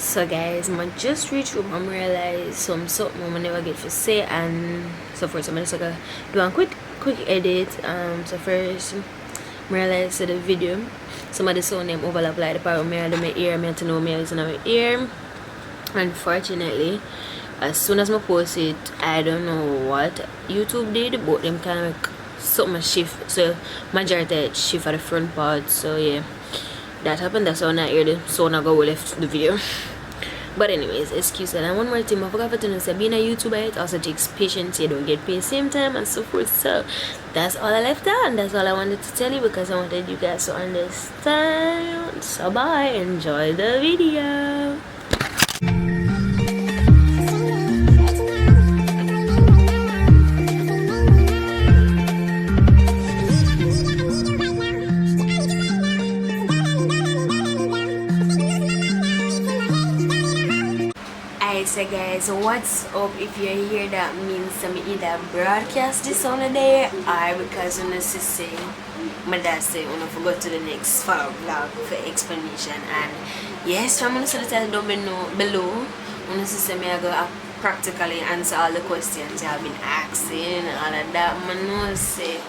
So guys, I just reached home and realized something I never get to say and so forth. So I'm just gonna do a quick edit. So first I realized the video somebody saw them overlap like the part of me and my ear, me to know me is in my ear. Unfortunately, as soon as I post it, I don't know what YouTube did, but them kind of like something shift. So majority shift at the front part. So yeah, that happened. That's how I hear the sound I go left the video. But anyways, excuse that. And one more thing, I forgot to say, being a YouTuber, it also takes patience. You don't get paid same time and so forth. So that's all I left out, and that's all I wanted to tell you because I wanted you guys to understand. So bye, enjoy the video. So guys, what's up? If you're here, that means I'm either broadcast this on a day or because you know say my dad say I forgot to the next vlog for explanation. And yes, I'm gonna say the title down below. I'm say me I go practically answer all the questions you have been asking and all of that. I know say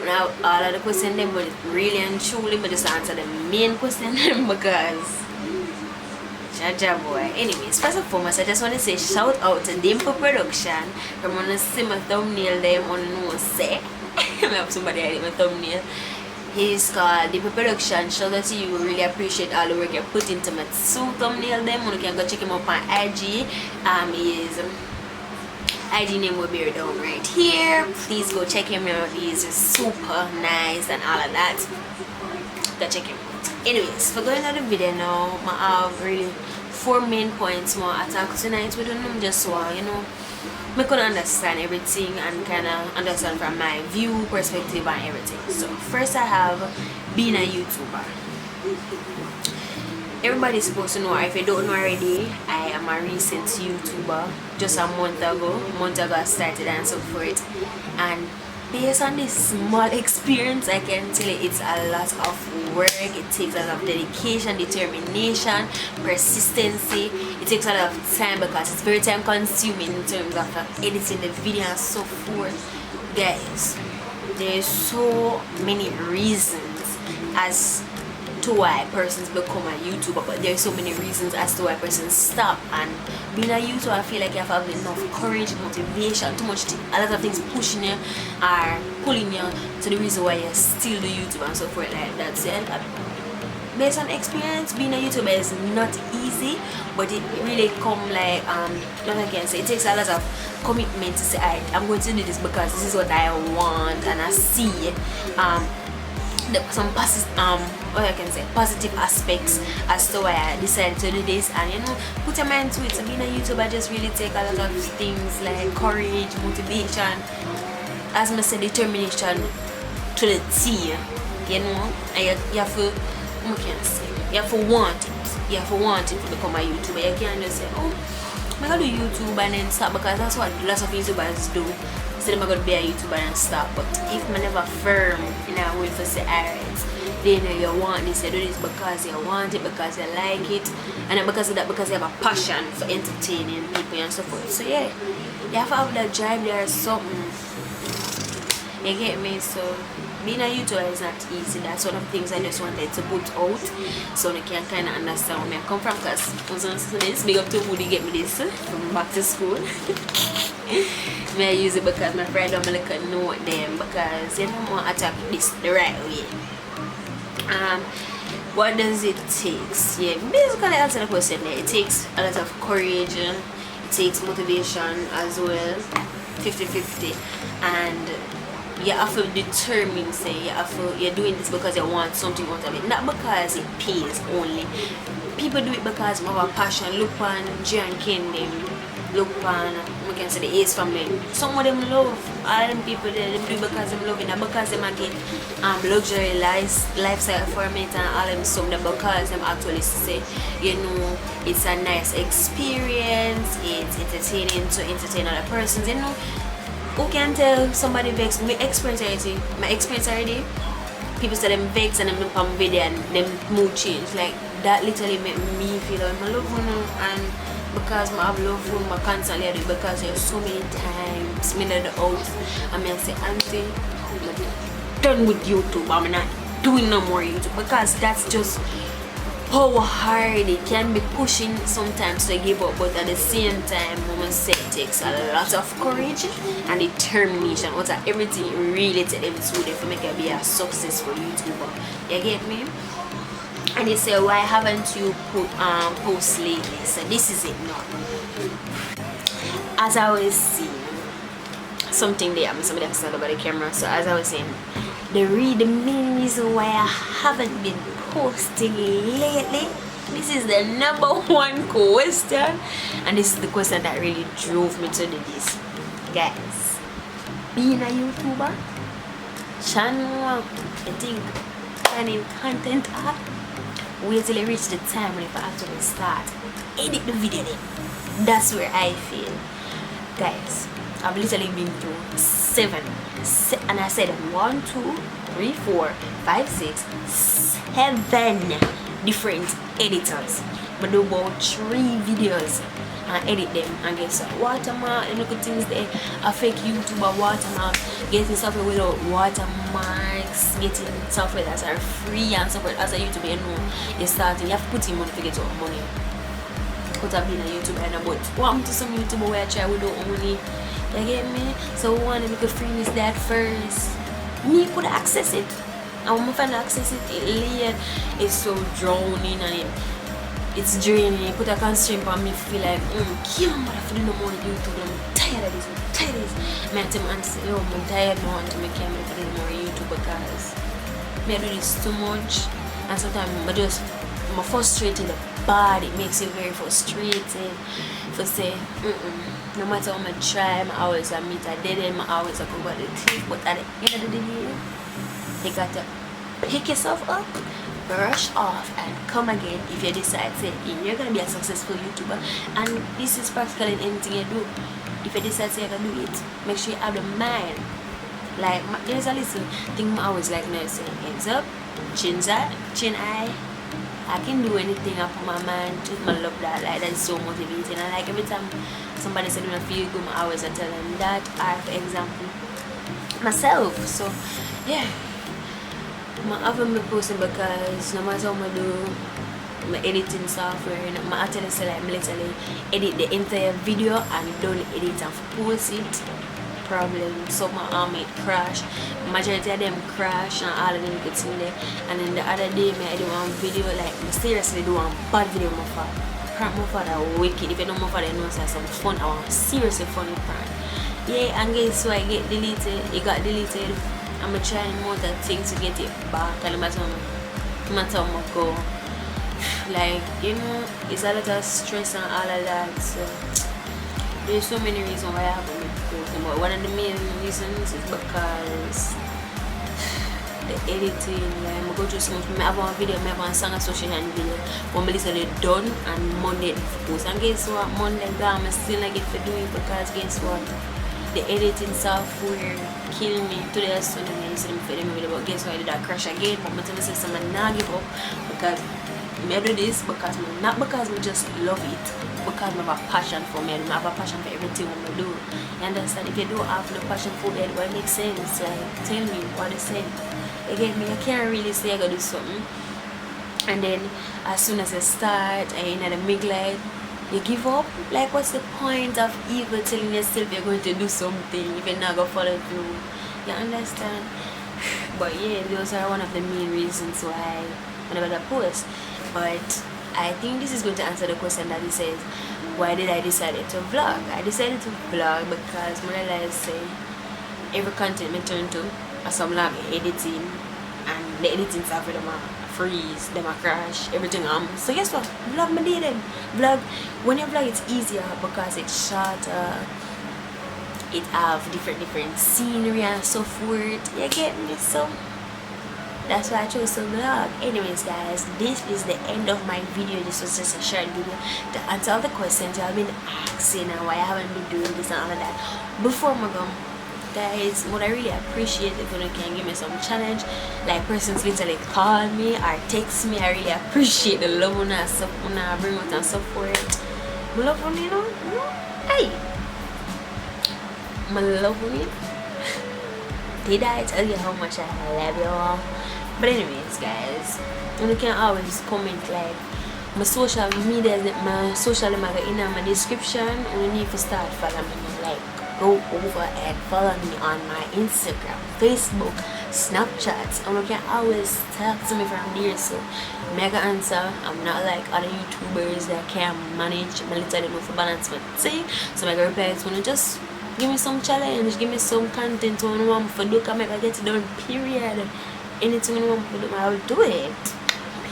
now all of the questions them, but really and truly I just answer the main question because Jaja boy. Anyways, first and foremost, I just want to say shout out to Dimple Production. I'm gonna see my thumbnail them on no say. I have somebody edit my thumbnail. He's called Dimple Production. Shout out to you. Really appreciate all the work you put into my two thumbnail them. You can go check him up on IG. His IG name will be down right here. Please go check him out. He's super nice and all of that. Go check him out. Anyways, for going on the video now, I have really 4 main points more attack tonight with them just so I could understand everything and kind of understand from my view, perspective and everything. So first I have being a YouTuber. Everybody's supposed to know, if you don't know already, I am a recent YouTuber. Just a month ago I started and so forth. And based on this small experience, I can tell you it's a lot of work. It takes a lot of dedication, determination, persistency. It takes a lot of time because it's very time consuming in terms of editing the video and so forth. Guys, there's so many reasons as to why persons become a YouTuber, but there's so many reasons as to why persons stop. And being a YouTuber, I feel like you have to have enough courage, motivation, too much, a lot of things pushing you or pulling you to the reason why you still do YouTube and so forth like that. So, based on experience, being a YouTuber is not easy, but it really come like what I can say, it takes a lot of commitment to say, alright, I'm going to do this because this is what I want and I see some what I can say, positive aspects as to why I decided to do this. And put your mind to it. So being a YouTuber just really take a lot of things like courage, motivation, as I said, determination to the T. And you have to, what can I say, you have to want it. You have to want it to become a YouTuber. You can't just say, oh, I'm gonna do YouTube and then stop, because that's what lots of YouTubers do. So I'm gonna be a YouTuber and stop. But if I'm never firm in a will to say, alright, then you want this, you do this because you want it, because you like it, and then because of that, because you have a passion for entertaining people and so forth. So yeah, you have to have that drive there or something. You get me? So being a YouTuber is not easy. That's one of the things I just wanted to put out so you can kind of understand where I come from. Because this big up to who they get me this from back to school. I use it because my friend don't like to know them, because you don't want to attack this the right way. What does it take? Yeah, basically answer the question there. It takes a lot of courage, it takes motivation as well, 50-50, and you have to determine, say you're doing this because you want something out of it, not because it pays only. People do it because of a passion. Look on Jay and Ken them, look on, we can say the Ace family. Some of them love, all them people they do it because they love it, not because they get luxury lifestyle for it and all them some, because them actually say, it's a nice experience, it's entertaining to entertain other persons, Who can tell somebody vex? My experience already. People say them vex and them look on video and them mood change. Like that literally made me feel like I love you, and because I have love for I constantly do it, because there's so many times me at the house and I say, auntie, I'm done with YouTube, I'm not doing no more YouTube, because that's just how hard it can be pushing sometimes to give up. But at the same time, women say it takes a lot of courage and determination. What's that? Everything really to them to them to make it be a successful YouTuber. You get me? And they say, why haven't you put post lately? So this is it now. As I was saying, something there, somebody else said about the camera. So as I was saying, the main reason why I haven't been posting lately, this is the #1 question, and this is the question that really drove me to do this. Guys, being a YouTuber, channel, I think planning content up, wait till I reach the time when I actually start edit the video then. That's where I feel. Guys, I've literally been through 7 and I said 1 2 3 4 5 6 7 different editors, but do about 3 videos and edit them, and guess what, watermark and look at things there, a fake YouTuber watermark, getting software without watermarks, getting software that are free and software as a YouTuber, you know, you're starting, you have to put in money to get your money. Could have been a YouTuber, but what happened to some YouTuber where I try without money? You get me? So we want to make a freeness that first. Me could access it. And when I find access it late, it's so drowning and it's draining. You put a constraint on me, feel like, can't bother do no more YouTube. I'm tired of this. I tell my say, yo, I'm tired now and I can't do more YouTube because I do this too much. And sometimes I'm frustrated bad. It makes you very frustrated. For say, no matter how much try, I always meet a dead end, I always go about the teeth, but at the end of the day, you got to pick yourself up, brush off, and come again if you decide say you're gonna be a successful YouTuber. And this is practically in anything you do. If you decide say you're gonna do it, make sure you have the mind. Like there's a little thing I always like now saying, hands up, chin eye. I can do anything I put my mind to. I love that. Like that's so motivating. And like every time somebody said when I feel good, I always tell them that. I for example myself. So yeah, I haven't been posting because no matter what I do, my editing software, I actually say like I literally edit the entire video and don't edit and post it. Problem, some it crash, majority of them crash and all of them get in there. And then the other day I do one video, like I seriously do one bad video of my father. Prank my father wicked. If you know my father, you know it's some fun, I want seriously funny prank. Yeah, and guess what, I get deleted, it got deleted. I'm trying more than things to get it back, and no matter how I go. Like, you know, it's a lot of stress and all of that, so there's so many reasons why I haven't been posting, but one of the main reasons is because the editing. Like I go through so much. I have one video, I have one song association video, one literally done and Monday post. And guess what? Monday gone, I still not get to do it because guess what? The editing software kill me. Today I saw them and said them video, but guess what? I did that crash again. But I tell myself I'm not give up because I do this because not because I just love it, because I have a passion for me. I have a passion for everything I do. You understand? If you don't have no passion for it, what makes sense? Like tell me what they say. Again, I can't really say I gotta do something. And then as soon as I start and in the mid-light, you give up. Like what's the point of even telling yourself you're going to do something if you're not gonna follow through? You understand? But yeah, those are one of the main reasons why whenever I post. But I think this is going to answer the question that it says, why did I decide to vlog? I decided to vlog because I realized say every content I turn to some like editing, and the editing software them freeze, them crash, everything so guess what? Vlog me did them. Vlog, when you vlog it's easier because it's shorter, it have different scenery and so forth. You get me? So that's why I chose to vlog. Anyways guys, this is the end of my video. This was just a short video to answer all the questions you have been asking and why I haven't been doing this and all of that. Before I go, guys, what I really appreciate if you can give me some challenge, like persons literally call me or text me. I really appreciate the love when I bring out and support. I love when you know, hey, I love when you. Did I tell you how much I love you all? But anyways, guys, you can always comment like my social media, my social media in my description. You need to start following me, like go over and follow me on my Instagram, Facebook, Snapchat, and you can always talk to me from there. So mega answer. I'm not like other YouTubers that can manage my little enough for balance my thing. So my replies when you just give me some challenge, give me some content when you want to do, can make I get it done, period. Anything you want to do, I will do it,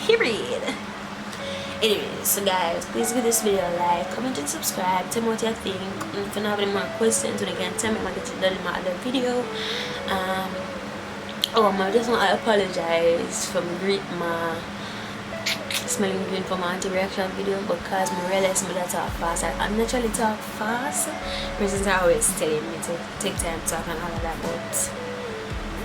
period. Anyways, so guys, please give this video a like, comment and subscribe. Tell me what you think. If you have any more questions, you can tell me. I get it done in my other video. I just want to apologize for my smelling green for my anti-reaction video, because I realized I talk fast. I naturally talk fast. Persons are always telling me to take time to talk and all of that, but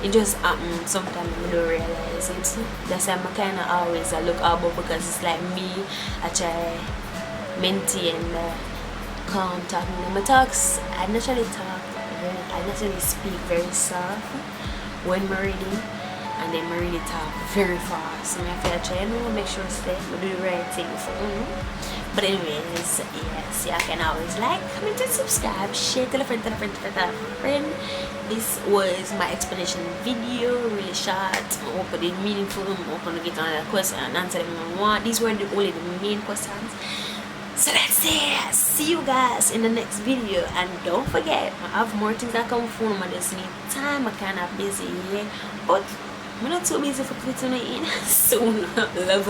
it just happens sometimes I don't realize it. That's why I kind of always look above, because it's like me, I try maintain calm talking. I naturally speak very soft when I'm ready, and then I really talk very fast. So I feel try to make sure I do the right thing for you. But anyways, yes, you can always like, comment and subscribe, share, tell a friend, This was my explanation video, really short. I hope it meaningful. I hope to get another question and answer them if I want. These were only the main questions. So that's it. See you guys in the next video. And don't forget, I have more things that come from. I just need time. I'm kind of busy, yeah. But I'm not too busy for putting it in. Soon, love.